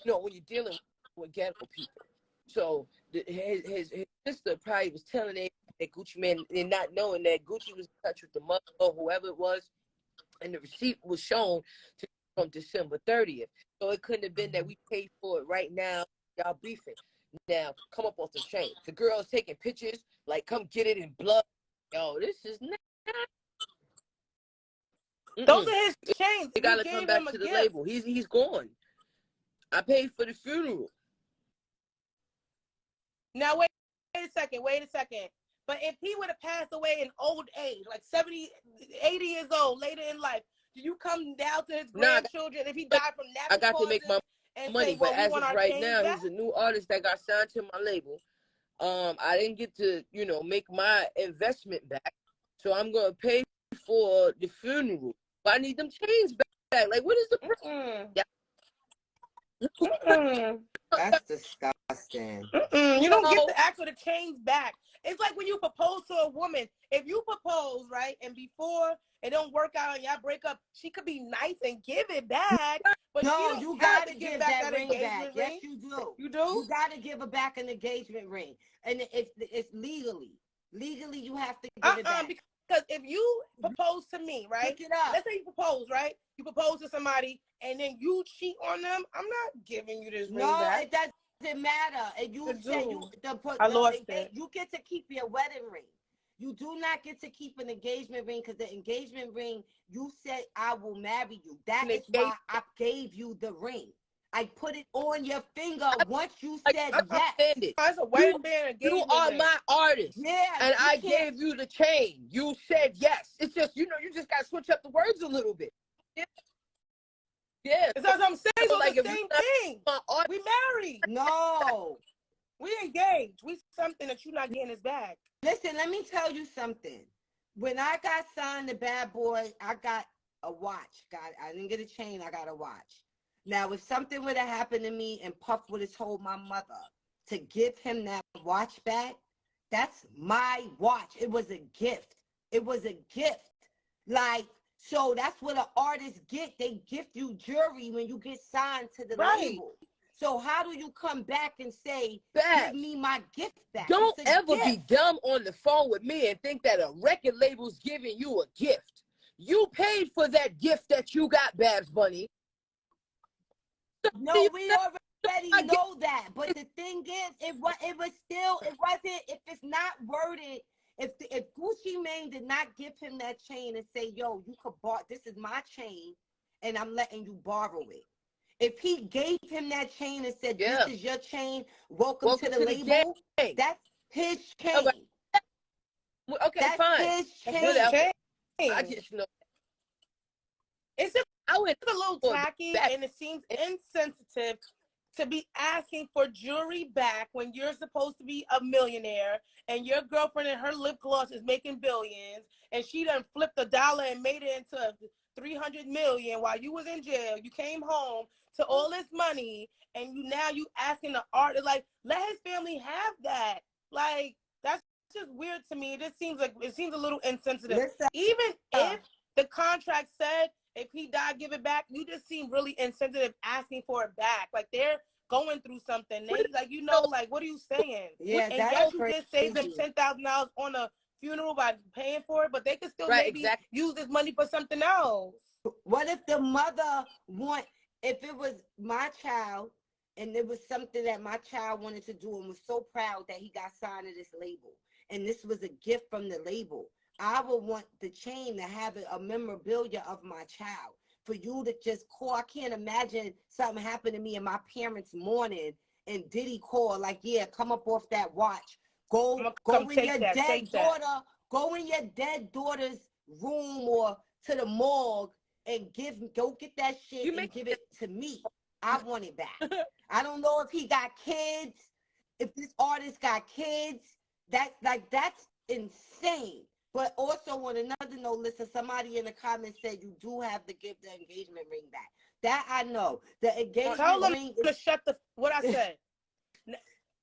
[SPEAKER 2] you know, when you're dealing with ghetto people. So his sister probably was telling him that Gucci Mane, and not knowing that Gucci was in touch with the mother or whoever it was, and the receipt was shown from December 30th. So it couldn't have been that we paid for it right now. Y'all beefing. Now, come up off the chain. The girl's taking pictures, like, come get it in blood. Yo, this is not.
[SPEAKER 3] Those are his chains.
[SPEAKER 2] They gotta come back to the label. He's gone. I paid for the funeral.
[SPEAKER 3] Now, wait a second. But if he would have passed away in old age, like 70, 80 years old, later in life, do you come down to his grandchildren if he died from natural
[SPEAKER 2] I got
[SPEAKER 3] causes
[SPEAKER 2] to make my money,
[SPEAKER 3] say, well,
[SPEAKER 2] but as of right now, he's a new artist that got signed to my label. I didn't get to, you know, make my investment back, so I'm gonna pay for the funeral. But I need them chains back. Like, what is the
[SPEAKER 4] That's disgusting.
[SPEAKER 3] You don't get to ask for the chains back. It's like when you propose to a woman. If you propose, right, and before it don't work out and y'all break up, she could be nice and give it back. But
[SPEAKER 4] no, you gotta give that ring back. Yes, you do.
[SPEAKER 3] You do?
[SPEAKER 4] You gotta give her back an engagement ring, and it's legally you have to give it back.
[SPEAKER 3] Because if you propose to me, right? Let's say you propose, right? You propose to somebody and then you cheat on them. I'm not giving you this ring back.
[SPEAKER 4] No, it doesn't matter. And you said
[SPEAKER 3] I lost it.
[SPEAKER 4] You get to keep your wedding ring. You do not get to keep an engagement ring because the engagement ring, you said I will marry you. That is why I gave you the ring. I put it on your finger once you said yes.
[SPEAKER 3] That's a wedding band engagement ring.
[SPEAKER 2] You are my artist.
[SPEAKER 4] Yeah.
[SPEAKER 2] And I gave you the chain. You said yes. It's just, you know, you just got to switch up the words a little bit. Yeah.
[SPEAKER 3] That's what I'm saying. So like the same thing.
[SPEAKER 2] Artist,
[SPEAKER 3] we married.
[SPEAKER 4] No.
[SPEAKER 3] We engaged. We something that you're not getting is back.
[SPEAKER 4] Listen, let me tell you something. When I got signed to Bad Boy, I got a watch. I didn't get a chain. I got a watch. Now, if something would have happened to me and Puff would have told my mother to give him that watch back, that's my watch. It was a gift. It was a gift. Like, so that's what an artist get. They gift you jewelry when you get signed to the label. So how do you come back and say, give me my gift back?
[SPEAKER 2] Don't ever be dumb on the phone with me and think that a record label's giving you a gift. You paid for that gift that you got, Babs Bunny.
[SPEAKER 4] No, we already know that. But the thing is, it wasn't, if it's not worded, if Gucci Mane did not give him that chain and say, yo, you could borrow, this is my chain, and I'm letting you borrow it. If he gave him that chain and said, this is your chain, welcome to the label, that's his chain.
[SPEAKER 2] Right. Okay,
[SPEAKER 4] that's
[SPEAKER 2] fine.
[SPEAKER 4] His chain.
[SPEAKER 2] Whatever. I just know.
[SPEAKER 3] It's a little tacky, and it seems insensitive to be asking for jewelry back when you're supposed to be a millionaire and your girlfriend and her lip gloss is making billions, and she done flipped $1 and made it into 300 million while you was in jail. You came home to all this money, and now you asking the artist, like, let his family have that. Like, that's just weird to me. It seems a little insensitive. Even if the contract said, if he died, give it back, you just seem really insensitive asking for it back. Like, they're going through something. They, like, you know, like, what are you saying?
[SPEAKER 4] Yeah,
[SPEAKER 3] and
[SPEAKER 4] that's
[SPEAKER 3] yes, you
[SPEAKER 4] crazy.
[SPEAKER 3] did save them $10,000 on a funeral by paying for it, but they could still maybe use this money for something else.
[SPEAKER 4] What if the mother if it was my child and it was something that my child wanted to do and was so proud that he got signed to this label, and this was a gift from the label, I would want the chain to have a memorabilia of my child. For you to just call, I can't imagine something happened to me in my parents' morning and Diddy call, like, yeah, come up off that watch. Go in your dead daughter, go in your dead daughter's room or to the morgue and go get that shit and give it to me. I want it back. I don't know if he got kids, if this artist got kids. That's insane. But also on another note, listen, somebody in the comments said you do have to give the engagement ring back. That I know. The engagement ring
[SPEAKER 3] is... shut what I said.
[SPEAKER 4] If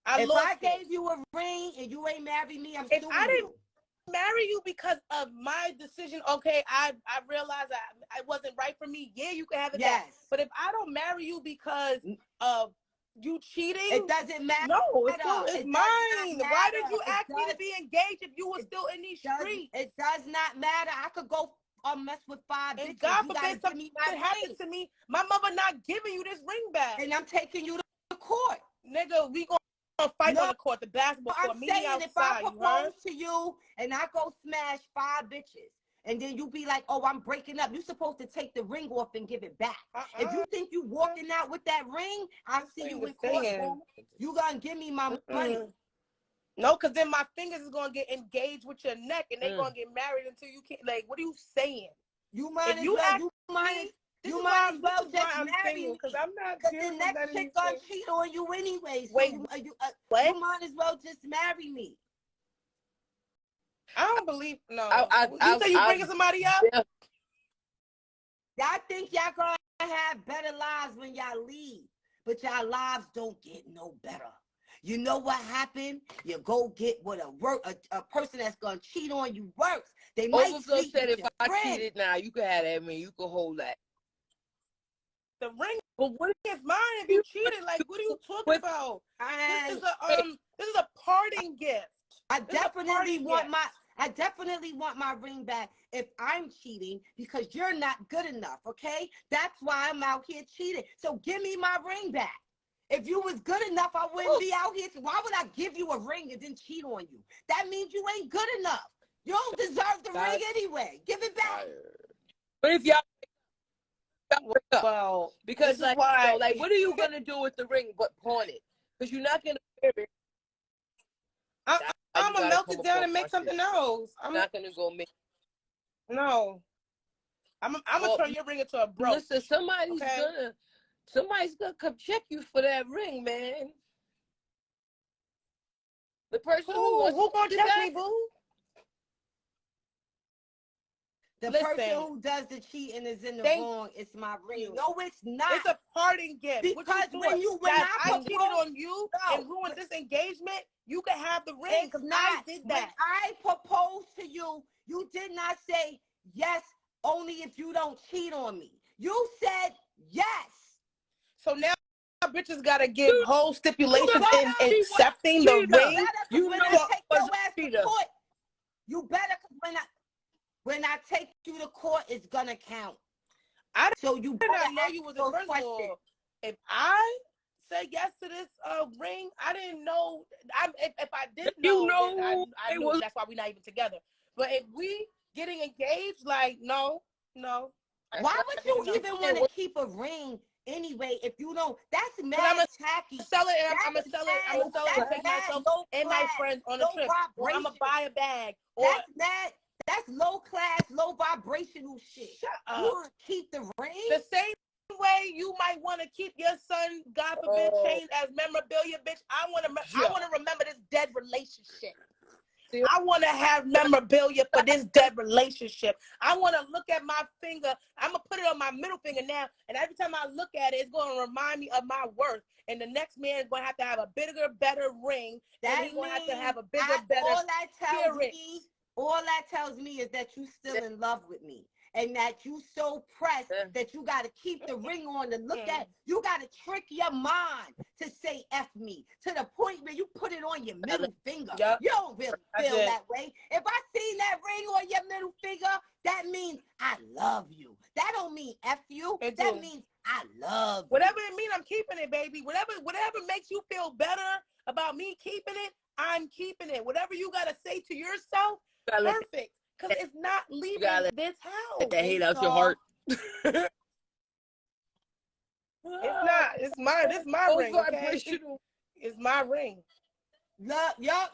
[SPEAKER 4] I gave you a ring and you ain't married me, I'm suing you. If I didn't
[SPEAKER 3] marry you because of my decision, okay, I realized it wasn't right for me, yeah, you can have it back. But if I don't marry you because of you cheating,
[SPEAKER 4] it doesn't matter.
[SPEAKER 3] No, it's mine. Why did you ask me to be engaged if you were still in these streets?
[SPEAKER 4] It does not matter. I could go mess with 5 bitches.
[SPEAKER 3] God forbid something happens to me. My mother not giving you this ring back.
[SPEAKER 4] And I'm taking you to court.
[SPEAKER 3] Nigga, we gonna fight on the court, the basketball court.
[SPEAKER 4] I'm saying if I propose to you and I go smash 5 bitches, and then you be like, oh, I'm breaking up, you're supposed to take the ring off and give it back. If you think you walking out with that ring, I'll see you in court. You gonna give me my money.
[SPEAKER 3] No, because then my fingers is gonna get engaged with your neck and they gonna get married until you can't. Like, what are you saying?
[SPEAKER 4] You might as well just marry me,
[SPEAKER 3] because I'm not.
[SPEAKER 4] Because the next chick gonna cheat on you anyway. So
[SPEAKER 3] Wait,
[SPEAKER 4] you might as well just marry me.
[SPEAKER 3] I don't believe you say you bringing somebody up?
[SPEAKER 4] Yeah. Y'all think y'all gonna have better lives when y'all leave, but y'all lives don't get no better. You know what happened? You go get what a person that's gonna cheat on you works. They might sleep
[SPEAKER 2] said
[SPEAKER 4] with
[SPEAKER 2] if I cheated now, you could have that ring. You could hold that.
[SPEAKER 3] The ring, but what is mine if you cheated? Like, what are you talking about? This is a parting gift.
[SPEAKER 4] I definitely want my ring back if I'm cheating because you're not good enough, okay? That's why I'm out here cheating. So give me my ring back. If you was good enough, I wouldn't be out here. Why would I give you a ring and then cheat on you? That means you ain't good enough. You don't deserve the ring anyway. Give it back.
[SPEAKER 2] But if y'all break up,
[SPEAKER 3] well,
[SPEAKER 2] because like what are you gonna do with the ring but pawn it? Because you're not gonna wear it.
[SPEAKER 3] I'm gonna melt it down and make something else.
[SPEAKER 2] I'm not gonna go make.
[SPEAKER 3] No, I'm gonna turn your ring into a brooch.
[SPEAKER 2] Listen, somebody's gonna come check you for that ring, man. The person who
[SPEAKER 3] gonna check me, boo?
[SPEAKER 4] The person who does the cheating is in the wrong. It's my ring. No, it's not.
[SPEAKER 3] It's a parting gift.
[SPEAKER 4] Because when
[SPEAKER 3] I cheated on you and ruined this engagement, you can have the ring because I did that.
[SPEAKER 4] When I proposed to you, you did not say yes only if you don't cheat on me. You said yes. So now
[SPEAKER 3] bitches gotta give whole stipulations in accepting the ring.
[SPEAKER 4] You know, take your ass to court. You better, because when When I take you to court, it's gonna count. So you
[SPEAKER 3] did
[SPEAKER 4] better
[SPEAKER 3] not know
[SPEAKER 4] ask
[SPEAKER 3] you was a
[SPEAKER 4] those
[SPEAKER 3] first of
[SPEAKER 4] questions.
[SPEAKER 3] all. If I say yes to this ring, I didn't know. If I did know, then I knew. That's why we're not even together. But if we getting engaged, like no.
[SPEAKER 4] Why would you even want to keep a ring anyway if you don't? That's mad tacky.
[SPEAKER 3] Sell it, and I'm gonna sell it. I'm gonna sell it and take myself and my friends on a trip. Or I'm gonna buy a bag. Or
[SPEAKER 4] that's mad. That's low class, low vibrational shit.
[SPEAKER 3] Shut up.
[SPEAKER 4] You want to keep the ring?
[SPEAKER 3] The same way you might want to keep your son, God forbid, chains as memorabilia, bitch. I want to remember this dead relationship. I want to have memorabilia for this dead relationship. I want to look at my finger. I'm going to put it on my middle finger now. And every time I look at it, it's going to remind me of my worth. And the next man is going to have a bigger, better ring. And he's going to have a bigger, better spirit.
[SPEAKER 4] All that tells me is that you still in love with me. And that you so pressed that you got to keep the ring on to look at. You got to trick your mind to say F me to the point where you put it on your middle finger.
[SPEAKER 3] Yep.
[SPEAKER 4] You don't really feel that way. If I seen that ring on your middle finger, that means I love you. That don't mean F you. That means I love you.
[SPEAKER 3] Whatever it means, I'm keeping it, baby. Whatever makes you feel better about me keeping it, I'm keeping it. Whatever you got to say to yourself, perfect. Because it's not leaving this house.
[SPEAKER 2] Get that hate out your heart.
[SPEAKER 3] It's not. It's mine. This is my ring. Okay? It's my ring.
[SPEAKER 4] Look, yup.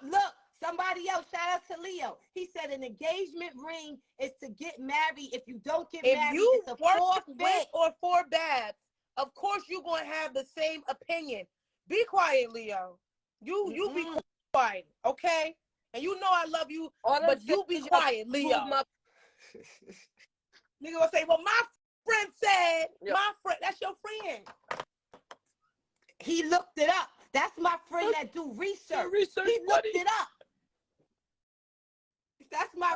[SPEAKER 4] Look, somebody else. Shout out to Leo. He said an engagement ring is to get married. If you don't get married, it's a forfeit.
[SPEAKER 3] If you work with or for Babs, of course you're gonna have the same opinion. Be quiet, Leo. You be quiet, okay? And you know I love you, but you be quiet, Leo. Nigga gonna say, well, my friend said, my friend, that's your friend.
[SPEAKER 4] He looked it up. That's my friend that do research. He looked it up. That's my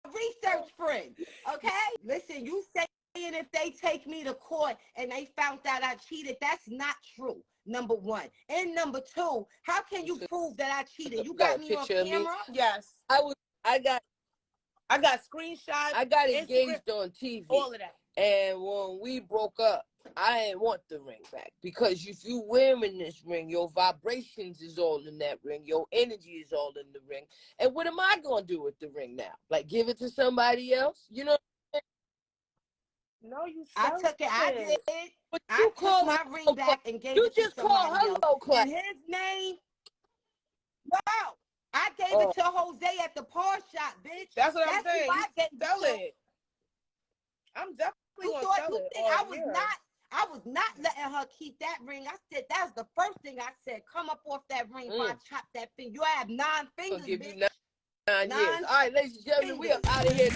[SPEAKER 4] research friend, okay? Listen, you saying if they take me to court and they found out I cheated, that's not true. Number one. And number two, how can you prove that I cheated? You got me on camera?
[SPEAKER 3] Yes.
[SPEAKER 2] I got
[SPEAKER 3] screenshots.
[SPEAKER 2] I got engaged on TV.
[SPEAKER 3] All of that.
[SPEAKER 2] And when we broke up, I didn't want the ring back. Because if you wearing this ring, your vibrations is all in that ring. Your energy is all in the ring. And what am I going to do with the ring now? Like, give it to somebody else? You know?
[SPEAKER 3] No, you
[SPEAKER 4] I took it. I did.
[SPEAKER 2] But
[SPEAKER 4] I took my ring back and gave it to somebody else. And his name, wow. I gave it to Jose at the pawn shop, bitch.
[SPEAKER 3] That's what I'm saying.
[SPEAKER 4] Sell
[SPEAKER 3] it. I'm definitely going to sell it.
[SPEAKER 4] I was not letting her keep that ring. I said, that was the first thing I said. Come up off that ring before I chop that finger. You have 9 fingers,
[SPEAKER 2] I'll give
[SPEAKER 4] bitch.
[SPEAKER 2] you 9 years. All right, ladies and gentlemen, we are out of here.